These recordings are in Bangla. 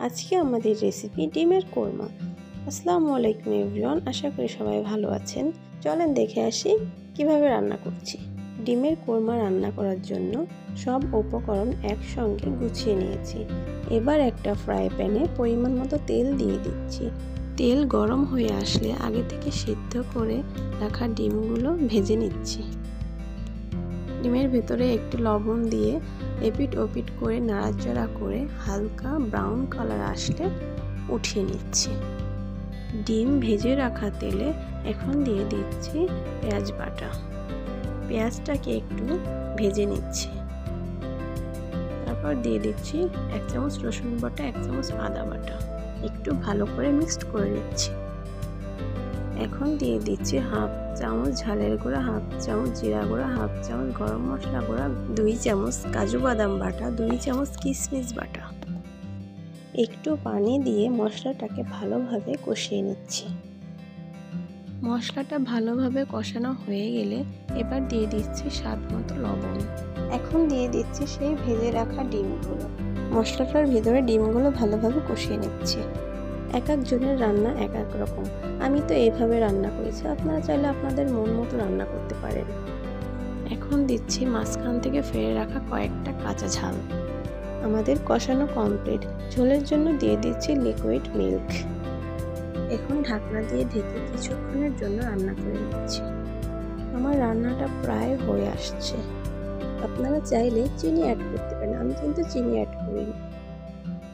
আজকে আমাদের রেসিপি ডিমের কোরমা। আসসালামু আলাইকুম এভরিওয়ান, আশা করি সবাই ভালো আছেন। চলেন দেখে আসি কিভাবে রান্না করছি। ডিমের কোরমা রান্না করার জন্য সব উপকরণ একসঙ্গে গুছিয়ে নিয়েছি। এবার একটা ফ্রাই প্যানে পরিমাণ মতো তেল দিয়ে দিচ্ছি। তেল গরম হয়ে আসলে আগে থেকে সিদ্ধ করে রাখা ডিমগুলো ভেজে নিচ্ছি। ডিমের ভেতরে একটু লবণ দিয়ে এপিট ওপিট করে নাড়াচাড়া করে হালকা ব্রাউন কালার আসলে উঠিয়ে নিচ্ছি। ডিম ভেজে রাখা তেলে এখন দিয়ে দিচ্ছি পেঁয়াজ বাটা। পেঁয়াজটাকে একটু ভেজে নিচ্ছি। তারপর দিয়ে দিচ্ছি 1 চামচ রসুন বাটা, 1 চামচ আদা বাটা। একটু ভালো করে মিক্সড করে নিচ্ছি। এখন দিয়ে দিচ্ছি হাফ চামচ ঝালের গুঁড়া, হাফ চামচ জিরা গুঁড়া, হাফ চামচ গরম মশলা গুঁড়া, 2 চামচ কাজু বাদাম বাটা, 2 চামচ কিশমিশ বাটা। একটু পানি দিয়ে মশলাটাকে ভালোভাবে কষিয়ে নিচ্ছি। মশলাটা ভালোভাবে কষানো হয়ে গেলে এবার দিয়ে দিচ্ছি স্বাদ মতো লবণ। এখন দিয়ে দিচ্ছি সেই ভেজে রাখা ডিমগুলো। মশলাটার ভিতরে ডিমগুলো ভালোভাবে কষিয়ে নিচ্ছি। এক একজনের রান্না এক এক রকম। আমি তো এইভাবে রান্না করেছি, আপনারা চাইলে আপনাদের মন মতো রান্না করতে পারেন। এখন দিচ্ছি মাঝখান থেকে ফেলে রাখা কয়েকটা কাঁচা ঝাল। আমাদের কষানো কমপ্লিট। ঝোলের জন্য দিয়ে দিচ্ছি লিকুইড মিল্ক। এখন ঢাকনা দিয়ে ঢেকে কিছুক্ষণের জন্য রান্না করে নিচ্ছি। আমার রান্নাটা প্রায় হয়ে আসছে। আপনারা চাইলে চিনি অ্যাড করতে পারেন, আমি কিন্তু চিনি অ্যাড করিনি।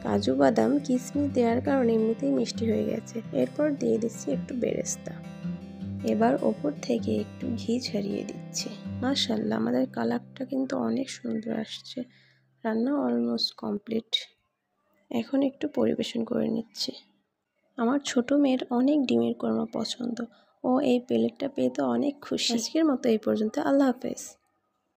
কাজু বাদাম কিশমিশ দেওয়ার কারণে এমনিতেই মিষ্টি হয়ে গেছে। এরপর দিয়ে দিচ্ছি একটু বেরেস্তা। এবার ওপর থেকে একটু ঘি ছড়িয়ে দিচ্ছি। মাশাআল্লাহ, আমাদের কালারটা কিন্তু অনেক সুন্দর আসছে। রান্না অলমোস্ট কমপ্লিট। এখন একটু পরিবেশন করে নিচ্ছি। আমার ছোট মেয়ের অনেক ডিমের কোরমা পছন্দ। ও এই প্লেটটা পেয়ে তো অনেক খুশি। আজকের মতো এই পর্যন্ত। আল্লাহ হাফেজ।